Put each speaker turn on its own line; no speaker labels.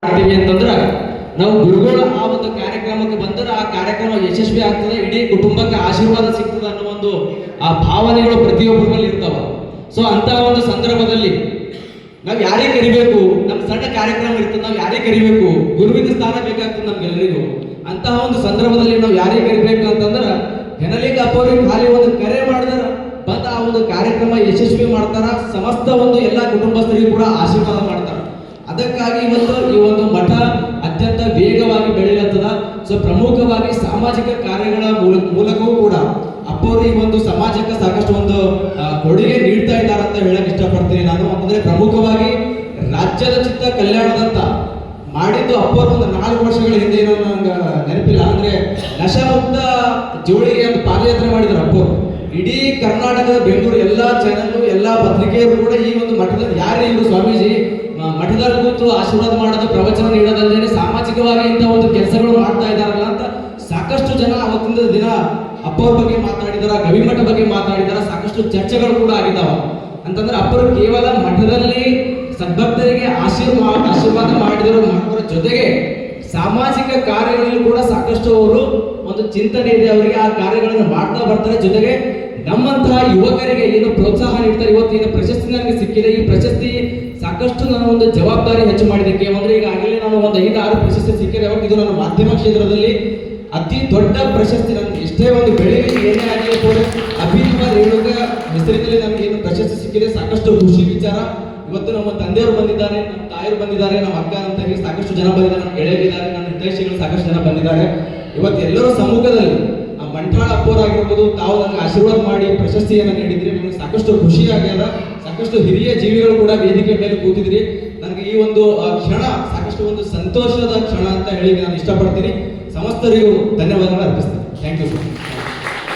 ಮಾಡ್ತೀವಿ ಅಂತಂದ್ರೆ ನಾವು ಗುರುಗಳು ಆ ಒಂದು ಕಾರ್ಯಕ್ರಮಕ್ಕೆ ಬಂದರೆ ಆ ಕಾರ್ಯಕ್ರಮ ಯಶಸ್ವಿ ಆಗ್ತದೆ, ಇಡೀ ಕುಟುಂಬಕ್ಕೆ ಆಶೀರ್ವಾದ ಸಿಗ್ತದೆ ಅನ್ನೋ ಒಂದು ಆ ಭಾವನೆಗಳು ಪ್ರತಿಯೊಬ್ಬರಲ್ಲಿ ಇರ್ತಾವ. ಸೊ ಅಂತಹ ಒಂದು ಸಂದರ್ಭದಲ್ಲಿ ನಾವು ಯಾರೇ ಕರಿಬೇಕು, ನಮ್ಮ ಸಣ್ಣ ಕಾರ್ಯಕ್ರಮ ಇರ್ತದೆ, ನಾವು ಯಾರೇ ಕರಿಬೇಕು, ಗುರುವಿನ ಸ್ಥಾನ ಬೇಕಾಗ್ತದೆ ನಮ್ಗೆಲ್ಲರಿಗೂ. ಅಂತಹ ಒಂದು ಸಂದರ್ಭದಲ್ಲಿ ನಾವು ಯಾರೇ ಕರಿಬೇಕು ಅಂತಂದ್ರೆ ಹೆನಲಿಂಗಪ್ಪ ಅವ್ರಿಗೆ ಖಾಲಿ ಒಂದು ಕರೆ ಮಾಡಿದ್ರೆ ಬಂದ ಆ ಒಂದು ಕಾರ್ಯಕ್ರಮ ಯಶಸ್ವಿ ಮಾಡ್ತಾರ, ಸಮಸ್ತ ಒಂದು ಎಲ್ಲ ಕುಟುಂಬಸ್ಥರಿಗೂ ಕೂಡ ಆಶೀರ್ವಾದ ಮಾಡ್ತಾರ. ಅದಕ್ಕಾಗಿ ಇವತ್ತು ಈ ಒಂದು ಮಠ ಅತ್ಯಂತ ವೇಗವಾಗಿ ಬೆಳೆಯಲಾಗ್ತದ. ಸೊ ಪ್ರಮುಖವಾಗಿ ಸಾಮಾಜಿಕ ಕಾರ್ಯಗಳ ಮೂಲಕವೂ ಕೂಡ ಅಪ್ಪವರು ಈ ಒಂದು ಸಮಾಜಕ್ಕೆ ಸಾಕಷ್ಟು ಒಂದು ಕೊಡುಗೆ ನೀಡ್ತಾ ಇದ್ದಾರೆ ಅಂತ ಹೇಳಕ್ ಇಷ್ಟಪಡ್ತೀನಿ ನಾನು. ಅಂತಂದ್ರೆ ಪ್ರಮುಖವಾಗಿ ರಾಜ್ಯದ ಚಿತ್ತ ಕಲ್ಯಾಣದಂತ ಮಾಡಿದ್ದು ಅಪ್ಪವರು ಒಂದು 4 ವರ್ಷಗಳ ಹಿಂದೆ ಏನೋ ನಂಗೆ ನೆನಪಿಲ್ಲ, ಅಂದ್ರೆ ನಶಾಮುಕ್ತ ಜೋಳಿಗೆ ಅಂತ ಪಾದಯಾತ್ರೆ ಮಾಡಿದ್ರು ಅಪ್ಪವರು. ಇಡೀ ಕರ್ನಾಟಕದ ಬೆಂಗಳೂರು ಎಲ್ಲಾ ಚಾನೆಲ್ ಎಲ್ಲಾ ಪತ್ರಿಕೆಯರು ಕೂಡ ಈ ಒಂದು ಮಠದಲ್ಲಿ ಯಾರೇ ಇವರು ಸ್ವಾಮೀಜಿ ಮಠದಲ್ಲಿ ಕೂತು ಆಶೀರ್ವಾದ ಮಾಡೋದು, ಪ್ರವಚನ ನೀಡೋದಲ್ಲದೆ ಸಾಮಾಜಿಕವಾಗಿ ಇಂಥ ಒಂದು ಕೆಲಸಗಳು ಮಾಡ್ತಾ ಇದ್ದಾರಲ್ಲ ಅಂತ ಸಾಕಷ್ಟು ಜನ ಅವತ್ತಿನ ದಿನ ಅಪ್ಪವ್ರ ಬಗ್ಗೆ ಮಾತಾಡಿದಾರ, ಗವಿಮಠ ಬಗ್ಗೆ ಮಾತಾಡಿದಾರ, ಸಾಕಷ್ಟು ಚರ್ಚೆಗಳು ಕೂಡ ಆಗಿದಾವ. ಅಂತಂದ್ರೆ ಅಪ್ಪರು ಕೇವಲ ಮಠದಲ್ಲಿ ಸದ್ಭಕ್ತರಿಗೆ ಆಶೀರ್ವಾದ ಮಾಡಿದರ ಜೊತೆಗೆ ಸಾಮಾಜಿಕ ಕಾರ್ಯಗಳಲ್ಲಿ ಕೂಡ ಸಾಕಷ್ಟು ಅವರು ಒಂದು ಚಿಂತನೆ ಇದೆ ಅವರಿಗೆ, ಆ ಕಾರ್ಯಗಳನ್ನು ಮಾಡ್ತಾ ಬರ್ತಾರೆ. ಜೊತೆಗೆ ನಮ್ಮಂತಹ ಯುವಕರಿಗೆ ಏನು ಪ್ರೋತ್ಸಾಹ ನೀಡ್ತಾರೆ. ಇವತ್ತಿನ ಪ್ರಶಸ್ತಿ ನನಗೆ ಸಿಕ್ಕಿದೆ, ಈ ಪ್ರಶಸ್ತಿ ಸಾಕಷ್ಟು ನಾನು ಒಂದು ಜವಾಬ್ದಾರಿ ಹೆಚ್ಚು ಮಾಡಿದ್ದಕ್ಕೆ. ಅಂದ್ರೆ ಈಗಾಗಲೇ ನಾನು ಒಂದು 5-6 ಪ್ರಶಸ್ತಿ ಸಿಕ್ಕಿದೆ. ಇದು ನನ್ನ ಮಾಧ್ಯಮ ಕ್ಷೇತ್ರದಲ್ಲಿ ಅತಿ ದೊಡ್ಡ ಪ್ರಶಸ್ತಿ. ನನಗೆ ಎಷ್ಟೇ ಒಂದು ಬೆಳೆಗೆ ಏನೇ ಆಗಲಿ ಕೂಡ ಅಭಿನವ ರೇಣುಕ ಹೆಸರಿನಲ್ಲಿ ನನಗೆ ಏನು ಪ್ರಶಸ್ತಿ ಸಿಕ್ಕಿದೆ, ಸಾಕಷ್ಟು ಖುಷಿ ವಿಚಾರ. ಇವತ್ತು ನಮ್ಮ ತಂದೆಯವರು ಬಂದಿದ್ದಾರೆ, ನಮ್ಮ ತಾಯಿಯವರು ಬಂದಿದ್ದಾರೆ, ನಮ್ಮ ಅಕ್ಕ ನಮ್ಮ ತಂಗಿ ಸಾಕಷ್ಟು ಜನ ಬಂದಿದ್ದಾರೆ, ನಮ್ಮ ಗೆಳೆಯರಿದ್ದಾರೆ, ನನ್ನ ಹಿತೈಷಿಗಳು ಸಾಕಷ್ಟು ಜನ ಬಂದಿದ್ದಾರೆ. ಇವತ್ತು ಎಲ್ಲರೂ ಸಮ್ಮುಖದಲ್ಲಿ ಆ ಮಂಠಾಳ ಅಪ್ಪವರಾಗಿರ್ಬೋದು, ತಾವು ನನಗೆ ಆಶೀರ್ವಾದ ಮಾಡಿ ಪ್ರಶಸ್ತಿಯನ್ನು ನೀಡಿದ್ರಿ, ನನಗೆ ಸಾಕಷ್ಟು ಖುಷಿ ಆಗ್ಯದ. ಸಾಕಷ್ಟು ಹಿರಿಯ ಜೀವಿಗಳು ಕೂಡ ವೇದಿಕೆ ಮೇಲೆ ಕೂತಿದ್ರಿ. ನನಗೆ ಈ ಒಂದು ಕ್ಷಣ ಸಾಕಷ್ಟು ಒಂದು ಸಂತೋಷದ ಕ್ಷಣ ಅಂತ ಹೇಳಿ ನಾನು ಇಷ್ಟಪಡ್ತೀನಿ. ಸಮಸ್ತರಿಗೂ ಧನ್ಯವಾದಗಳು ಅರ್ಪಿಸ್ತೀನಿ. Thank you sir.